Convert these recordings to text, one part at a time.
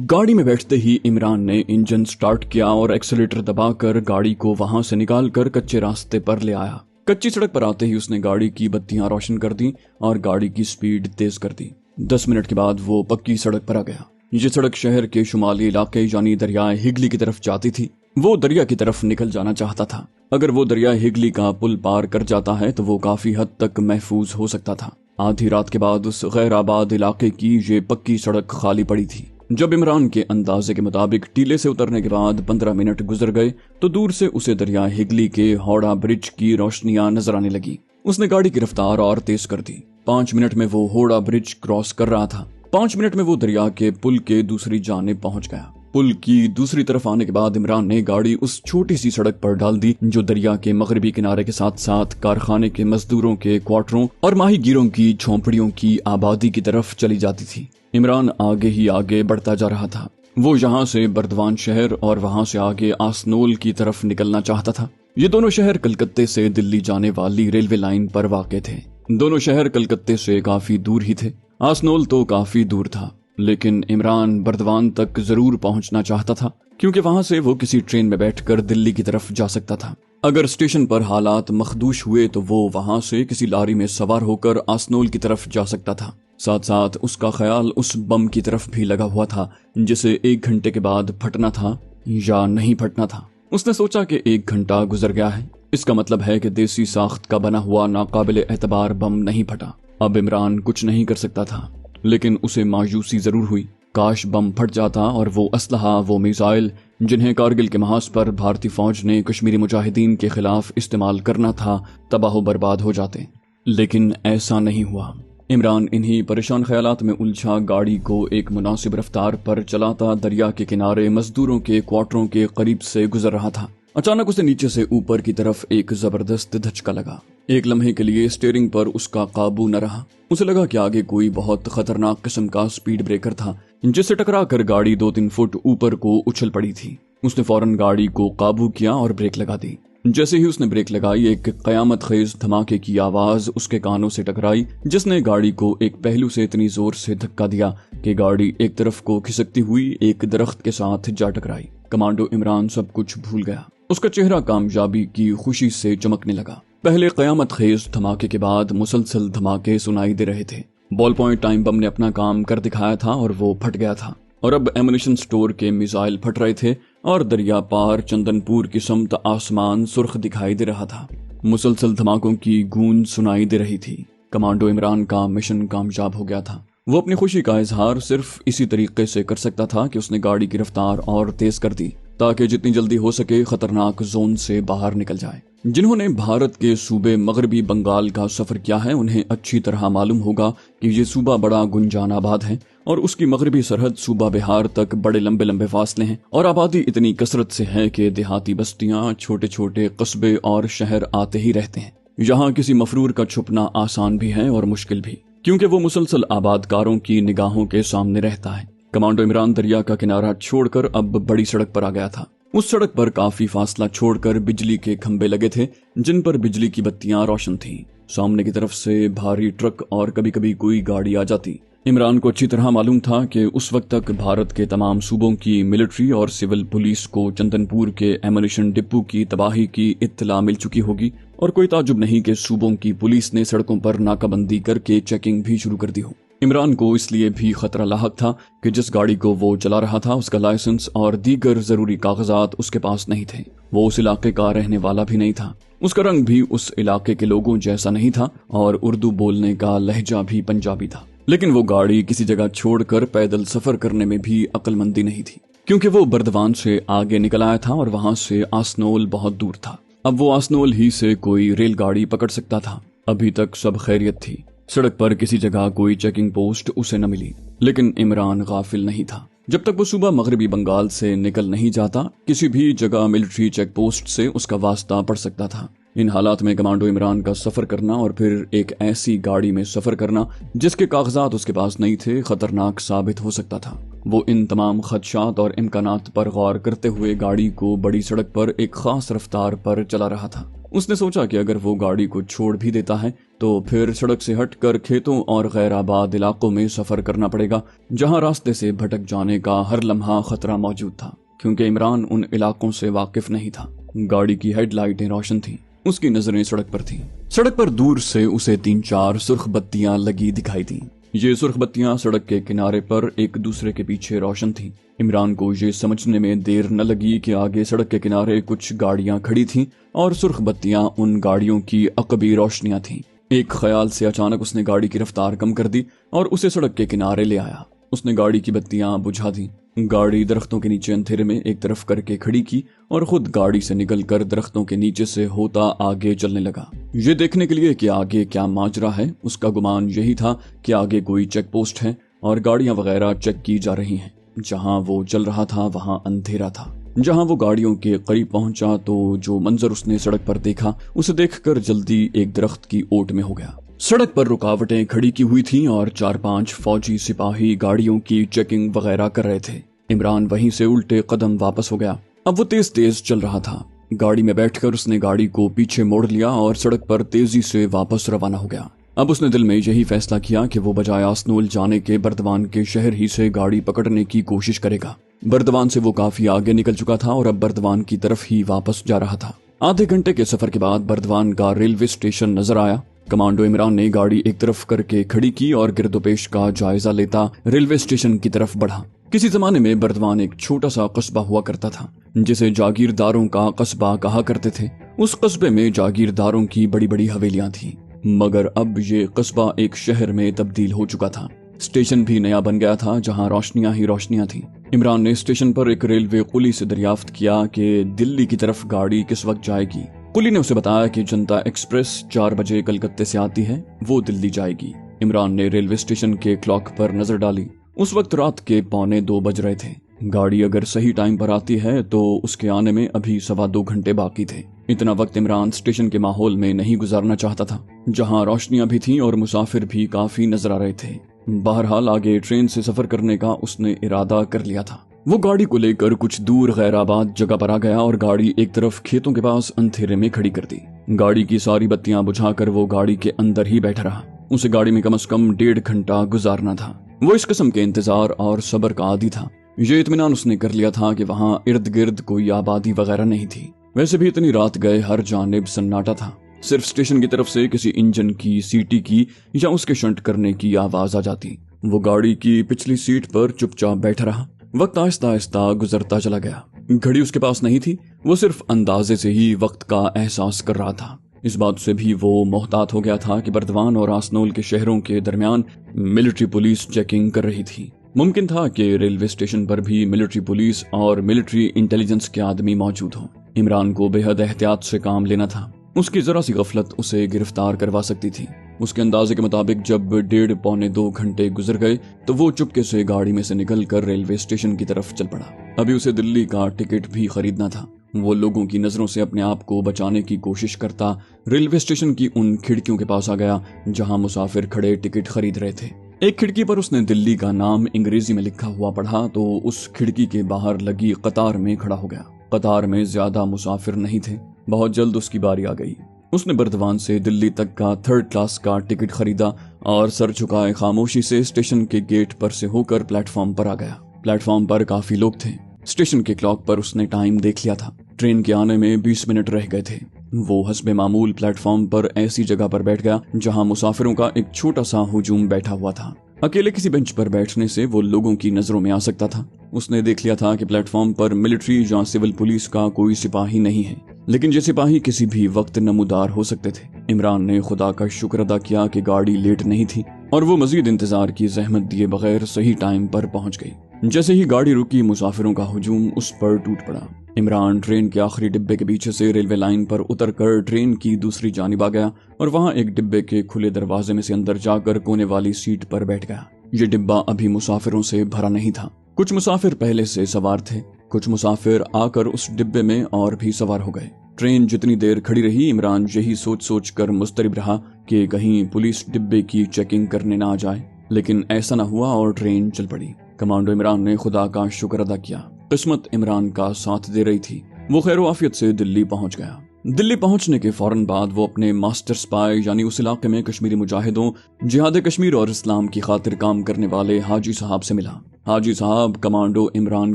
गाड़ी में बैठते ही इमरान ने इंजन स्टार्ट किया और एक्सीलेटर दबाकर गाड़ी को वहां से निकालकर कच्चे रास्ते पर ले आया। कच्ची सड़क पर आते ही उसने गाड़ी की बत्तियां रोशन कर दी और गाड़ी की स्पीड तेज कर दी। 10 मिनट के बाद वो पक्की सड़क पर आ गया। ये सड़क शहर के शुमाली इलाके यानी दरियाए हिगली की तरफ जाती थी। वो दरिया की तरफ निकल जाना चाहता था। अगर वो दरिया हिगली का पुल पार कर जाता है तो वो काफी हद तक महफूज हो सकता था। आधी रात के बाद उस गैर आबाद इलाके की ये पक्की सड़क खाली पड़ी थी। जब इमरान के अंदाजे के मुताबिक टीले से उतरने के बाद 15 मिनट गुजर गए तो दूर से उसे दरिया हिगली के हौड़ा ब्रिज की रोशनियां नजर आने लगी। उसने गाड़ी की रफ्तार और तेज कर दी। 5 मिनट में वो हौड़ा ब्रिज क्रॉस कर रहा था। 5 मिनट में वो दरिया के पुल के दूसरी जानिब पहुंच गया। पुल की दूसरी तरफ आने के बाद इमरान ने गाड़ी उस छोटी सी सड़क पर डाल दी जो दरिया के मगरबी किनारे के साथ साथ कारखाने के मजदूरों के क्वार्टरों और माहीगीरों की झोंपड़ियों की आबादी की तरफ चली जाती थी। इमरान आगे ही आगे बढ़ता जा रहा था। वो यहाँ से बर्दवान शहर और वहां से आगे आसनोल की तरफ निकलना चाहता था। ये दोनों शहर कलकत्ते से दिल्ली जाने वाली रेलवे लाइन पर वाक़ थे। दोनों शहर कलकत्ते से काफी दूर ही थे। आसनोल तो काफी दूर था, लेकिन इमरान बर्दवान तक जरूर पहुंचना चाहता था क्योंकि वहां से वो किसी ट्रेन में बैठकर दिल्ली की तरफ जा सकता था। अगर स्टेशन पर हालात मखदूश हुए तो वो वहां से किसी लारी में सवार होकर आसनोल की तरफ जा सकता था। साथ साथ उसका ख्याल उस बम की तरफ भी लगा हुआ था जिसे 1 घंटे के बाद फटना था या नहीं फटना था। उसने सोचा कि 1 घंटा गुजर गया है, इसका मतलब है कि देसी साख्त का बना हुआ नाकाबिले एतबार बम नहीं फटा। अब इमरान कुछ नहीं कर सकता था, लेकिन उसे मायूसी जरूर हुई। काश बम फट जाता और वो असलहा, वो मिसाइल जिन्हें कारगिल के महाज पर भारतीय फौज ने कश्मीरी मुजाहिदीन के खिलाफ इस्तेमाल करना था तबाह बर्बाद हो जाते। लेकिन ऐसा नहीं हुआ। इमरान इन्हीं परेशान ख्यालात में उलझा गाड़ी को एक मुनासिब रफ्तार पर चलाता दरिया के किनारे मजदूरों के क्वार्टरों के करीब से गुजर रहा था। अचानक उसे नीचे से ऊपर की तरफ एक जबरदस्त धचका लगा। एक लम्हे के लिए स्टीयरिंग पर उसका काबू न रहा। उसे लगा कि आगे कोई बहुत खतरनाक किस्म का स्पीड ब्रेकर था जिससे टकराकर गाड़ी 2-3 फुट ऊपर को उछल पड़ी थी। उसने फौरन गाड़ी को काबू किया और ब्रेक लगा दी। जैसे ही उसने ब्रेक लगाई, एक कयामत खेज धमाके की आवाज उसके कानों से टकराई जिसने गाड़ी को एक पहलू से इतनी जोर से धक्का दिया कि गाड़ी एक तरफ को खिसकती हुई एक दरख्त के साथ जा टकराई। कमांडो इमरान सब कुछ भूल गया। उसका चेहरा कामयाबी की खुशी से चमकने लगा। पहले कयामत खेज धमाके के बाद मुसलसल धमाके सुनाई दे रहे थे। बॉल पॉइंट टाइम बम ने अपना काम कर दिखाया था और वो फट गया था। और अब एमुनिशन स्टोर के मिसाइल फट रहे थे और दरिया पार चंदनपुर की समत आसमान सुर्ख दिखाई दे रहा था। मुसलसल धमाकों की गूंज सुनाई दे रही थी। कमांडो इमरान का मिशन कामयाब हो गया था। वो अपनी खुशी का इजहार सिर्फ इसी तरीके से कर सकता था कि उसने गाड़ी की रफ्तार और तेज कर दी ताकि जितनी जल्दी हो सके खतरनाक जोन से बाहर निकल जाए। जिन्होंने भारत के सूबे मगरबी बंगाल का सफर किया है उन्हें अच्छी तरह मालूम होगा कि ये सूबा बड़ा गुंजान आबाद है और उसकी मगरबी सरहद सूबा बिहार तक बड़े लंबे लंबे फासले हैं और आबादी इतनी कसरत से है कि देहाती बस्तियां, छोटे छोटे कस्बे और शहर आते ही रहते हैं। यहाँ किसी मफरूर का छुपना आसान भी है और मुश्किल भी, क्योंकि वो मुसलसल आबादकारों की निगाहों के सामने रहता है। कमांडो इमरान दरिया का किनारा छोड़कर अब बड़ी सड़क पर आ गया था। उस सड़क पर काफी फासला छोड़कर बिजली के खंभे लगे थे जिन पर बिजली की बत्तियां रोशन थीं। सामने की तरफ से भारी ट्रक और कभी कभी कोई गाड़ी आ जाती। इमरान को अच्छी तरह मालूम था कि उस वक्त तक भारत के तमाम सूबों की मिलिट्री और सिविल पुलिस को चंदनपुर के एमुनिशन डिपो की तबाही की इत्तला मिल चुकी होगी और कोई ताजुब नहीं कि सूबों की पुलिस ने सड़कों पर नाकाबंदी करके चेकिंग भी शुरू कर दी हो। इमरान को इसलिए भी खतरा लाहक था कि जिस गाड़ी को वो चला रहा था उसका लाइसेंस और दीगर जरूरी कागजात उसके पास नहीं थे। वो उस इलाके का रहने वाला भी नहीं था। उसका रंग भी उस इलाके के लोगों जैसा नहीं था और उर्दू बोलने का लहजा भी पंजाबी था। लेकिन वो गाड़ी किसी जगह छोड़कर पैदल सफर करने में भी अक्लमंदी नहीं थी, क्योंकि वो बर्दवान से आगे निकल आया था और वहां से आसनोल बहुत दूर था। अब वो आसनोल ही से कोई रेलगाड़ी पकड़ सकता था। अभी तक सब खैरियत थी। सड़क पर किसी जगह कोई चेकिंग पोस्ट उसे न मिली, लेकिन इमरान गाफिल नहीं था। जब तक वो सुबह मगरबी बंगाल से निकल नहीं जाता किसी भी जगह मिलिट्री चेक पोस्ट से उसका वास्ता पड़ सकता था। इन हालात में कमांडो इमरान का सफर करना और फिर एक ऐसी गाड़ी में सफर करना जिसके कागजात उसके पास नहीं थे खतरनाक साबित हो सकता था। वो इन तमाम खदशात और इम्कानात पर गौर करते हुए गाड़ी को बड़ी सड़क पर एक खास रफ्तार पर चला रहा था। उसने सोचा कि अगर वो गाड़ी को छोड़ भी देता है तो फिर सड़क से हटकर खेतों और गैर आबाद इलाकों में सफर करना पड़ेगा, जहां रास्ते से भटक जाने का हर लम्हा खतरा मौजूद था, क्योंकि इमरान उन इलाकों से वाकिफ नहीं था। गाड़ी की हेडलाइटें रोशन थीं, उसकी नजरें सड़क पर थीं। सड़क पर दूर से उसे 3-4 सुर्ख बत्तियां लगी दिखाई दी। ये सुर्ख बत्तियां सड़क के किनारे पर एक दूसरे के पीछे रोशन थीं। इमरान को ये समझने में देर न लगी कि आगे सड़क के किनारे कुछ गाड़ियां खड़ी थीं और सुर्ख बत्तियां उन गाड़ियों की अकबी रोशनियां थीं। एक ख्याल से अचानक उसने गाड़ी की रफ्तार कम कर दी और उसे सड़क के किनारे ले आया। उसने गाड़ी की बत्तियां बुझा दी। गाड़ी दरख्तों के नीचे अंधेरे में एक तरफ करके खड़ी की और खुद गाड़ी से निकलकर दरख्तों के नीचे से होता आगे चलने लगा। ये देखने के लिए कि आगे क्या माजरा है। उसका गुमान यही था कि आगे कोई चेक पोस्ट है और गाड़ियां वगैरह चेक की जा रही हैं। जहां वो चल रहा था वहां अंधेरा था। जहां वो गाड़ियों के करीब पहुंचा तो जो मंजर उसने सड़क पर देखा, उसे देखकर जल्दी एक दरख्त की ओट में हो गया। सड़क पर रुकावटें खड़ी की हुई थीं और 4-5 फौजी सिपाही गाड़ियों की चेकिंग वगैरह कर रहे थे। इमरान वहीं से उल्टे कदम वापस हो गया। अब वो तेज तेज चल रहा था। गाड़ी में बैठकर उसने गाड़ी को पीछे मोड़ लिया और सड़क पर तेजी से वापस रवाना हो गया। अब उसने दिल में यही फैसला किया कि वो बजाय आसनोल जाने के बर्दवान के शहर ही से गाड़ी पकड़ने की कोशिश करेगा। बर्दवान से वो काफी आगे निकल चुका था और अब बर्दवान की तरफ ही वापस जा रहा था। आधे घंटे के सफर के बाद बर्दवान का रेलवे स्टेशन नजर आया। कमांडो इमरान ने गाड़ी एक तरफ करके खड़ी की और गिरदोपेश का जायजा लेता रेलवे स्टेशन की तरफ बढ़ा। किसी जमाने में बर्दवान एक छोटा सा कस्बा हुआ करता था, जिसे जागीरदारों का कस्बा कहा करते थे। उस कस्बे में जागीरदारों की बड़ी बड़ी हवेलियां थीं, मगर अब ये कस्बा एक शहर में तब्दील हो चुका था। स्टेशन भी नया बन गया था, जहां रोशनियां ही रोशनियां थीं। इमरान ने स्टेशन पर एक रेलवे कुली से दरियाफ्त किया कि दिल्ली की तरफ गाड़ी किस वक्त जाएगी। कुली ने उसे बताया कि जनता एक्सप्रेस 4 बजे कलकत्ते से आती है, वो दिल्ली जाएगी। इमरान ने रेलवे स्टेशन के क्लॉक पर नजर डाली। उस वक्त रात के 1:45 बज रहे थे। गाड़ी अगर सही टाइम पर आती है तो उसके आने में अभी 2.25 घंटे बाकी थे। इतना वक्त इमरान स्टेशन के माहौल में नहीं गुजारना चाहता था, जहां रोशनियां भी थीं और मुसाफिर भी काफी नजर आ रहे थे। बहरहाल आगे ट्रेन से सफर करने का उसने इरादा कर लिया था। वो गाड़ी को लेकर कुछ दूर गैराबाद जगह पर आ गया और गाड़ी एक तरफ खेतों के पास अंधेरे में खड़ी कर दी। गाड़ी की सारी बत्तियां बुझाकर वो गाड़ी के अंदर ही बैठा रहा। उसे गाड़ी में कम से कम 1.5 घंटा गुजारना था। वो इस किस्म के इंतजार और सब्र का आदी था। ये इत्मीनान उसने कर लिया था कि वहाँ इर्द गिर्द कोई आबादी वगैरह नहीं थी। वैसे भी इतनी रात गए हर जानिब सन्नाटा था। सिर्फ स्टेशन की तरफ से किसी इंजन की सीटी की या उसके शंट करने की आवाज आ जाती। वो गाड़ी की पिछली सीट पर चुपचाप बैठा रहा। वक्त आहिस्ता आहिस्ता गुजरता चला गया। घड़ी उसके पास नहीं थी। वो सिर्फ अंदाजे से ही वक्त का एहसास कर रहा था। इस बात से भी वो मोहतात हो गया था कि बर्दवान और आसनोल के शहरों के दरमियान मिलिट्री पुलिस चेकिंग कर रही थी। मुमकिन था कि रेलवे स्टेशन पर भी मिलिट्री पुलिस और मिलिट्री इंटेलिजेंस के आदमी मौजूद हों। इमरान को बेहद एहतियात से काम लेना था। उसकी जरा सी गफलत उसे गिरफ्तार करवा सकती थी। उसके अंदाजे के मुताबिक जब 1.5-2 घंटे गुजर गए तो वो चुपके से गाड़ी में से निकलकर रेलवे स्टेशन की तरफ चल पड़ा। अभी उसे दिल्ली का टिकट भी खरीदना था। वो लोगों की नजरों से अपने आप को बचाने की कोशिश करता रेलवे स्टेशन की उन खिड़कियों के पास आ गया जहां मुसाफिर खड़े टिकट खरीद रहे थे। एक खिड़की पर उसने दिल्ली का नाम अंग्रेजी में लिखा हुआ पढ़ा तो उस खिड़की के बाहर लगी कतार में खड़ा हो गया। कतार में ज्यादा मुसाफिर नहीं थे। बहुत जल्द उसकी बारी आ गई। उसने बर्दवान से दिल्ली तक का 3rd क्लास का टिकट खरीदा और सर झुकाए खामोशी से स्टेशन के गेट पर से होकर प्लेटफॉर्म पर आ गया। प्लेटफॉर्म पर काफी लोग थे। स्टेशन के क्लॉक पर उसने टाइम देख लिया था। ट्रेन के आने में 20 मिनट रह गए थे। वो हस्बे मामूल प्लेटफॉर्म पर ऐसी जगह पर बैठ गया जहां मुसाफिरों का एक छोटा सा हुजूम बैठा हुआ था। अकेले किसी बेंच पर बैठने से वो लोगों की नजरों में आ सकता था। उसने देख लिया था कि प्लेटफॉर्म पर मिलिट्री या सिविल पुलिस का कोई सिपाही नहीं है, लेकिन ये सिपाही किसी भी वक्त नमूदार हो सकते थे। इमरान ने खुदा का शुक्र अदा किया कि गाड़ी लेट नहीं थी और वो मजीद इंतजार की जहमत दिए बगैर सही टाइम पर पहुंच गई। जैसे ही गाड़ी रुकी मुसाफिरों का हुजूम उस पर टूट पड़ा। इमरान ट्रेन के आखिरी डिब्बे के पीछे से रेलवे लाइन पर उतरकर ट्रेन की दूसरी जानिब आ गया और वहां एक डिब्बे के खुले दरवाजे में से अंदर जाकर कोने वाली सीट पर बैठ गया। ये डिब्बा अभी मुसाफिरों से भरा नहीं था। कुछ मुसाफिर पहले से सवार थे, कुछ मुसाफिर आकर उस डिब्बे में और भी सवार हो गए। ट्रेन जितनी देर खड़ी रही इमरान यही सोच सोच कर मुस्तरिब रहा कि कहीं पुलिस डिब्बे की चेकिंग करने ना आ जाए, लेकिन ऐसा न हुआ और ट्रेन चल पड़ी। कमांडो इमरान ने खुदा का शुक्र अदा किया। किस्मत इमरान का साथ दे रही थी। वो खैर आफियत से दिल्ली पहुंच गया। दिल्ली पहुंचने के फौरन बाद वो अपने मास्टर स्पाई यानी उस इलाके में कश्मीरी मुजाहिदों, जिहाद कश्मीर और इस्लाम की खातिर काम करने वाले हाजी साहब से मिला। हाजी साहब कमांडो इमरान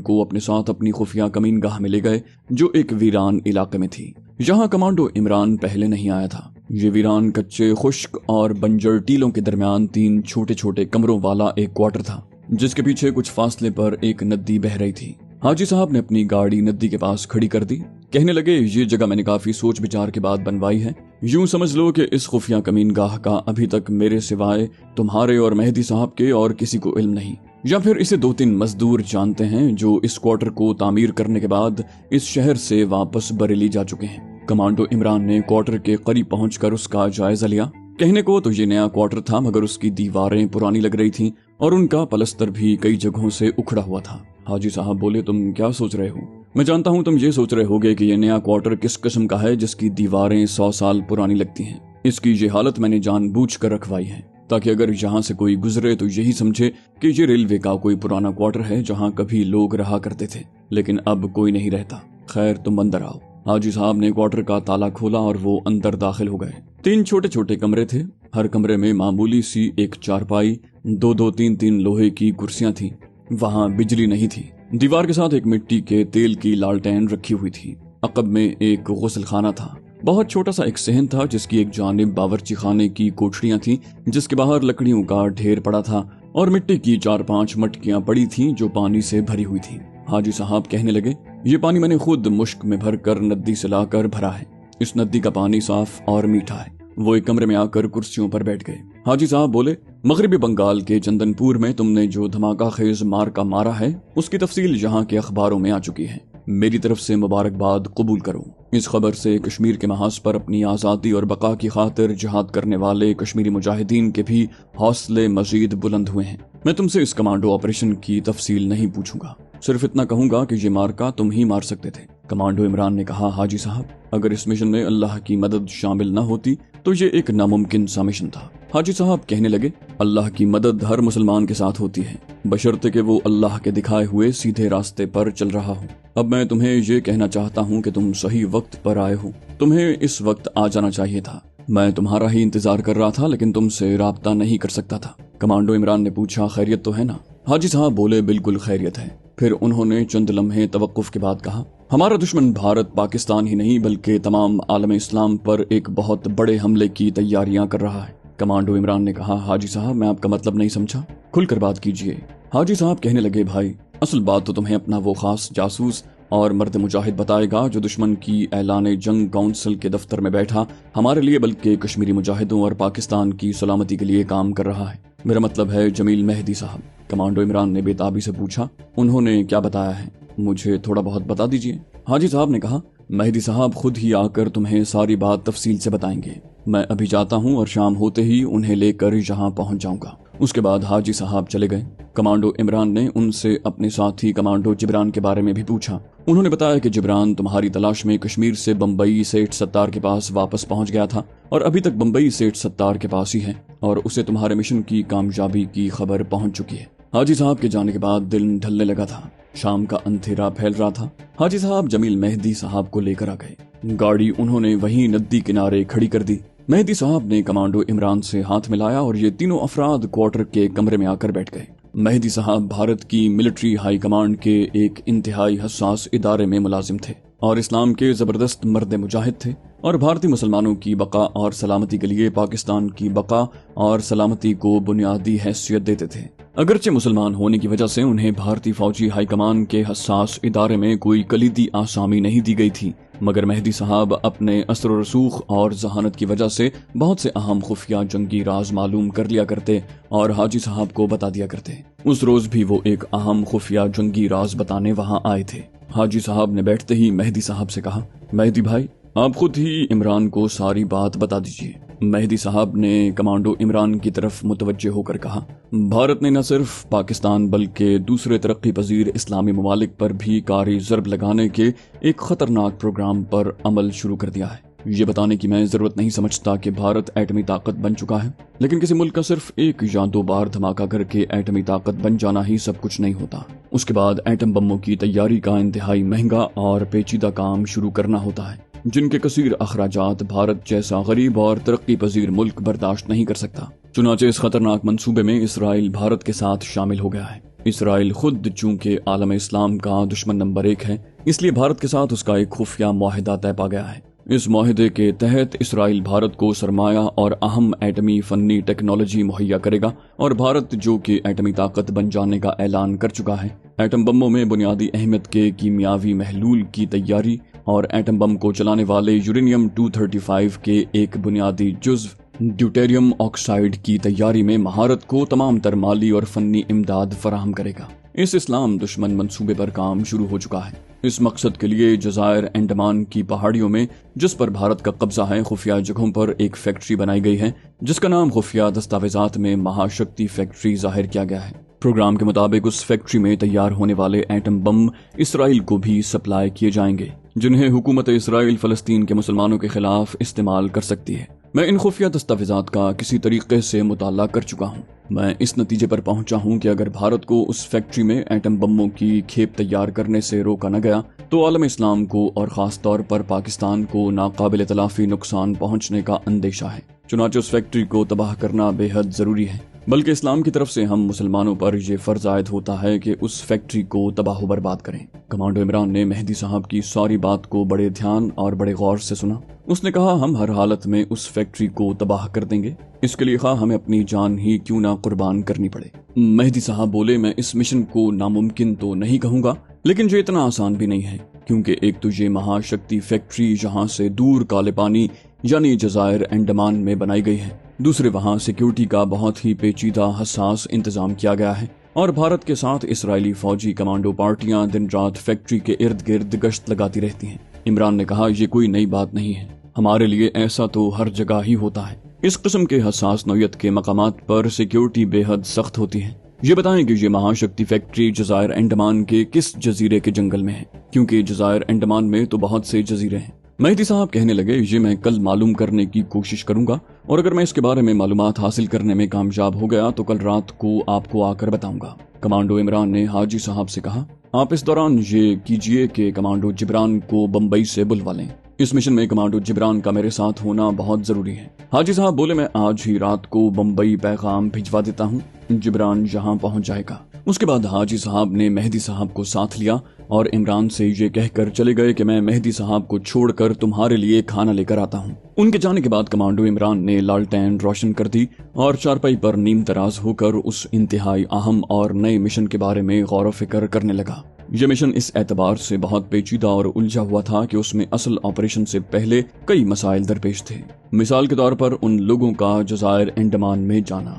को अपने साथ अपनी खुफिया कमीनगाह में ले गए, जो एक वीरान इलाके में थी। यहाँ कमांडो इमरान पहले नहीं आया था। ये वीरान कच्चे, खुश्क और बंजर टीलों के दरमियान 3 छोटे छोटे कमरों वाला एक क्वार्टर था, जिसके पीछे कुछ फासले पर एक नदी बह रही थी। हाजी साहब ने अपनी गाड़ी नदी के पास खड़ी कर दी। कहने लगे, ये जगह मैंने काफी सोच विचार के बाद बनवाई है। यूं समझ लो कि इस खुफिया कमीनगाह का अभी तक मेरे सिवाय तुम्हारे और मेहदी साहब के और किसी को इल्म नहीं। या फिर इसे 2-3 मजदूर जानते हैं जो इस क्वार्टर को तामीर करने के बाद इस शहर से वापस बरेली जा चुके हैं। कमांडो इमरान ने क्वार्टर के करीब पहुंचकर उसका जायजा लिया। कहने को तो ये नया क्वार्टर था, मगर उसकी दीवारें पुरानी लग रही थीं और उनका पलस्तर भी कई जगहों से उखड़ा हुआ था। हाजी साहब बोले, तुम क्या सोच रहे हो? मैं जानता हूँ तुम ये सोच रहे होगे कि ये नया क्वार्टर किस किस्म का है जिसकी दीवारें 100 साल पुरानी लगती हैं। इसकी ये हालत मैंने जानबूझकर रखवाई है, ताकि अगर यहाँ से कोई गुजरे तो यही समझे कि ये रेलवे का कोई पुराना क्वार्टर है जहाँ कभी लोग रहा करते थे, लेकिन अब कोई नहीं रहता। खैर, तुम अंदर आओ। हाजी साहब ने क्वार्टर का ताला खोला और वो अंदर दाखिल हो गए। 3 छोटे छोटे कमरे थे। हर कमरे में मामूली सी एक चारपाई, 2-2, 3-3 लोहे की कुर्सियां थी। वहाँ बिजली नहीं थी। दीवार के साथ एक मिट्टी के तेल की लालटेन रखी हुई थी। अकब में एक गुस्ल खाना था। बहुत छोटा सा एक सहन था जिसकी एक जानिब बावर्ची खाने की कोठरियां थीं, जिसके बाहर लकड़ियों का ढेर पड़ा था और मिट्टी की 4-5 मटकियां पड़ी थीं जो पानी से भरी हुई थीं। हाजी साहब कहने लगे, ये पानी मैंने खुद मुश्क में भरकर नदी से लाकर भरा है। इस नदी का पानी साफ और मीठा है। वो एक कमरे में आकर कुर्सियों पर बैठ गए। हाजी साहब बोले, मगरबी बंगाल के चंदनपुर में तुमने जो धमाका खेज मार का मारा है, उसकी तफसील यहाँ के अखबारों में आ चुकी है। मेरी तरफ से मुबारकबाद कबूल करो। इस खबर से कश्मीर के महाज पर अपनी आज़ादी और बका की खातिर जिहाद करने वाले कश्मीरी मुजाहिदीन के भी हौसले मजीद बुलंद हुए हैं। मैं तुमसे इस कमांडो ऑपरेशन की तफसील नहीं पूछूंगा, सिर्फ इतना कहूंगा कि ये मार्का तुम ही मार सकते थे। कमांडो इमरान ने कहा, हाजी साहब, अगर इस मिशन में अल्लाह की मदद शामिल न होती तो ये एक नामुमकिन सा मिशन था। हाजी साहब कहने लगे, अल्लाह की मदद हर मुसलमान के साथ होती है, बशर्ते कि वो अल्लाह के दिखाए हुए सीधे रास्ते पर चल रहा हो। अब मैं तुम्हें ये कहना चाहता हूँ कि तुम सही वक्त पर आए हो। तुम्हें इस वक्त आ जाना चाहिए था। मैं तुम्हारा ही इंतजार कर रहा था, लेकिन तुमसे राब्ता नहीं कर सकता था। कमांडो इमरान ने पूछा, खैरियत तो है ना? हाजी साहब बोले, बिल्कुल खैरियत है। फिर उन्होंने चंद लम्हे तवक्कुफ के बाद कहा, हमारा दुश्मन भारत, पाकिस्तान ही नहीं बल्कि तमाम आलम इस्लाम पर एक बहुत बड़े हमले की तैयारियां कर रहा है। कमांडो इमरान ने कहा, हाजी साहब, मैं आपका मतलब नहीं समझा, खुलकर बात कीजिए। हाजी साहब कहने लगे, भाई, असल बात तो तुम्हें अपना वो खास जासूस और मर्द मुजाहिद बताएगा जो दुश्मन की ऐलान जंग काउंसिल के दफ्तर में बैठा हमारे लिए बल्कि कश्मीरी मुजाहिदों और पाकिस्तान की सलामती के लिए काम कर रहा है। मेरा मतलब है जमील मेहदी साहब। कमांडो इमरान ने बेताबी से पूछा, उन्होंने क्या बताया है? मुझे थोड़ा बहुत बता दीजिए। हाजी साहब ने कहा, मेहदी साहब खुद ही आकर तुम्हें सारी बात तफसील से बताएंगे। मैं अभी जाता हूँ और शाम होते ही उन्हें लेकर यहाँ पहुँच जाऊंगा। उसके बाद हाजी साहब चले गए। कमांडो इमरान ने उनसे अपने साथी कमांडो जिब्रान के बारे में भी पूछा। उन्होंने बताया कि जिब्रान तुम्हारी तलाश में कश्मीर से बम्बई सेठ सत्तार के पास वापस पहुंच गया था और अभी तक बम्बई सेठ सत्तार के पास ही है और उसे तुम्हारे मिशन की कामयाबी की खबर पहुंच चुकी है। हाजी साहब के जाने के बाद दिन ढलने लगा था। शाम का अंधेरा फैल रहा था। हाजी साहब जमील मेहदी साहब को लेकर आ गए। गाड़ी उन्होंने वहीं नदी किनारे खड़ी कर दी। मेहदी साहब ने कमांडो इमरान से हाथ मिलाया और ये तीनों अफराद क्वार्टर के कमरे में आकर बैठ गए। मेहदी साहब भारत की मिलिट्री हाई कमांड के एक इंतहाई हसास इदारे में मुलाजिम थे और इस्लाम के जबरदस्त मर्द मुजाहिद थे और भारतीय मुसलमानों की बका और सलामती के लिए पाकिस्तान की बका और सलामती को बुनियादी हैसियत देते थे। अगरचे मुसलमान होने की वजह से उन्हें भारतीय फौजी हाई कमान के हसास इदारे में कोई कलीदी आसामी नहीं दी गई थी, मगर मेहदी साहब अपने असर रसूख और जहानत की वजह से बहुत से अहम खुफिया जंगी राज मालूम कर लिया करते और हाजी साहब को बता दिया करते। उस रोज भी वो एक अहम खुफिया जंगी राज बताने वहाँ आए थे। हाजी साहब ने बैठते ही मेहदी साहब से कहा, मेहदी भाई, आप खुद ही इमरान को सारी बात बता दीजिए। मेहदी साहब ने कमांडो इमरान की तरफ मुतवज्जे होकर कहा, भारत ने न सिर्फ पाकिस्तान बल्कि दूसरे तरक्की पजीर इस्लामी ममालिक पर भी कारी ज़रब लगाने के एक खतरनाक प्रोग्राम पर अमल शुरू कर दिया है। ये बताने की मैं जरूरत नहीं समझता कि भारत एटमी ताकत बन चुका है, लेकिन किसी मुल्क का सिर्फ 1 या 2 बार धमाका करके एटमी ताकत बन जाना ही सब कुछ नहीं होता। उसके बाद एटम बमों की तैयारी का इंतहाई महंगा और पेचीदा काम शुरू करना होता है। جن کے کثیر اخراجات بھارت جیسا غریب اور ترقی پذیر ملک برداشت نہیں کر سکتا۔ چنانچہ اس خطرناک منصوبے میں اسرائیل بھارت کے ساتھ شامل ہو گیا ہے۔ اسرائیل خود چونکہ عالم اسلام کا دشمن نمبر 1 ہے، اس لیے بھارت کے ساتھ اس کا ایک خفیہ معاہدہ طے پا گیا ہے۔ اس معاہدے کے تحت اسرائیل بھارت کو سرمایہ اور اہم ایٹمی فنی ٹیکنالوجی مہیا کرے گا، اور بھارت جو کہ ایٹمی طاقت بن جانے کا اعلان کر چکا ہے، ایٹم بموں میں بنیادی اہمیت کے کیمیاوی محلول کی تیاری اور ایٹم بم کو چلانے والے یورینیم 235 کے ایک بنیادی جزو ڈیوٹیریم آکسائڈ کی تیاری میں مہارت کو تمام تر مالی اور فنی امداد فراہم کرے گا۔ اس اسلام دشمن منصوبے پر کام شروع ہو چکا ہے۔ اس مقصد کے لیے جزائر انڈمان کی پہاڑیوں میں، جس پر بھارت کا قبضہ ہے، خفیہ جگہوں پر ایک فیکٹری بنائی گئی ہے جس کا نام خفیہ دستاویزات میں مہاشکتی فیکٹری ظاہر کیا گیا ہے۔ پروگرام کے مطابق اس فیکٹری میں تیار ہونے والے ایٹم بم اسرائیل کو بھی سپلائی کیے جائیں گے، جنہیں حکومت اسرائیل فلسطین کے مسلمانوں کے خلاف استعمال کر سکتی ہے۔ میں ان خفیہ دستاویزات کا کسی طریقے سے مطالعہ کر چکا ہوں۔ میں اس نتیجے پر پہنچا ہوں کہ اگر بھارت کو اس فیکٹری میں ایٹم بموں کی کھیپ تیار کرنے سے روکا نہ گیا تو عالم اسلام کو اور خاص طور پر پاکستان کو ناقابل تلافی نقصان پہنچنے کا اندیشہ ہے۔ چنانچہ اس فیکٹری کو تباہ کرنا بے حد ضروری ہے، بلکہ اسلام کی طرف سے ہم مسلمانوں پر یہ فرض عائد ہوتا ہے کہ اس فیکٹری کو تباہ و برباد کریں۔ کمانڈو عمران نے مہدی صاحب کی ساری بات کو بڑے دھیان اور بڑے غور سے سنا۔ اس نے کہا، ہم ہر حالت میں اس فیکٹری کو تباہ کر دیں گے، اس کے لیے خواہ ہمیں اپنی جان ہی کیوں نہ قربان کرنی پڑے۔ مہدی صاحب بولے، میں اس مشن کو ناممکن تو نہیں کہوں گا، لیکن یہ اتنا آسان بھی نہیں ہے، کیونکہ ایک تو یہ مہاشکتی فیکٹری یہاں سے دور کالے پانی یعنی جزائر انڈمان میں بنائی گئی ہے، دوسرے وہاں سیکیورٹی کا بہت ہی پیچیدہ حساس انتظام کیا گیا ہے، اور بھارت کے ساتھ اسرائیلی فوجی کمانڈو پارٹیاں دن رات فیکٹری کے ارد گرد گشت لگاتی رہتی ہیں۔ عمران نے کہا، یہ کوئی نئی بات نہیں ہے، ہمارے لیے ایسا تو ہر جگہ ہی ہوتا ہے۔ اس قسم کے حساس نوعیت کے مقامات پر سیکیورٹی بے حد سخت ہوتی ہے۔ یہ بتائیں کہ یہ مہاشکتی فیکٹری جزائر انڈمان کے کس جزیرے کے جنگل میں ہے، کیونکہ جزائر انڈمان میں تو بہت سے جزیرے ہیں۔ مہدی صاحب کہنے لگے، یہ میں کل معلوم کرنے کی کوشش کروں گا، اور اگر میں اس کے بارے میں معلومات حاصل کرنے میں کامیاب ہو گیا تو کل رات کو آپ کو آ کر بتاؤں گا۔ کمانڈو عمران نے حاجی صاحب سے کہا، آپ اس دوران یہ کیجئے کہ کمانڈو جبران کو بمبئی سے بلوا لیں، اس مشن میں کمانڈو جبران کا میرے ساتھ ہونا بہت ضروری ہے۔ حاجی صاحب بولے، میں آج ہی رات کو بمبئی پیغام بھجوا دیتا ہوں، جبران یہاں پہنچ جائے گا۔ اس کے بعد حاجی صاحب نے مہدی صاحب کو ساتھ لیا اور عمران سے یہ کہہ کر چلے گئے کہ میں مہدی صاحب کو چھوڑ کر تمہارے لیے کھانا لے کر آتا ہوں۔ ان کے جانے کے بعد کمانڈو عمران نے لالٹین روشن کر دی اور چارپائی پر نیم تراز ہو کر اس انتہائی اہم اور نئے مشن کے بارے میں غور و فکر کرنے لگا۔ یہ مشن اس اعتبار سے بہت پیچیدہ اور الجھا ہوا تھا کہ اس میں اصل آپریشن سے پہلے کئی مسائل درپیش تھے۔ مثال کے طور پر ان لوگوں کا جزائر انڈمان میں جانا،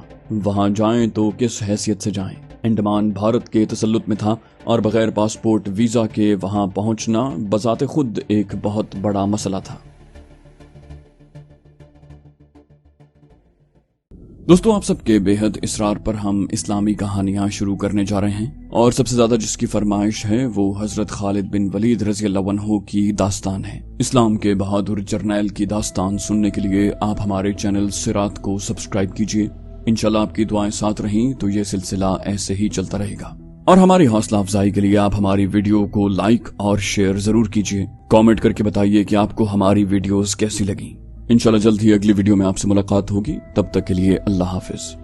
وہاں جائیں تو کس حیثیت سے جائیں۔ انڈمان بھارت کے تسلط میں تھا اور بغیر پاسپورٹ ویزا کے وہاں پہنچنا بذات خود ایک بہت بڑا مسئلہ تھا۔ دوستو، آپ سب کے بے حد اصرار پر ہم اسلامی کہانیاں شروع کرنے جا رہے ہیں، اور سب سے زیادہ جس کی فرمائش ہے وہ حضرت خالد بن ولید رضی اللہ عنہ کی داستان ہے۔ اسلام کے بہادر جرنیل کی داستان سننے کے لیے آپ ہمارے چینل سرات کو سبسکرائب کیجیے۔ انشاءاللہ آپ کی دعائیں ساتھ رہیں تو یہ سلسلہ ایسے ہی چلتا رہے گا، اور ہماری حوصلہ افزائی کے لیے آپ ہماری ویڈیو کو لائک اور شیئر ضرور کیجیے۔ کامنٹ کر کے بتائیے کہ آپ کو ہماری ویڈیوز کیسی لگیں۔ انشاءاللہ جلد ہی اگلی ویڈیو میں آپ سے ملاقات ہوگی، تب تک کے لیے اللہ حافظ۔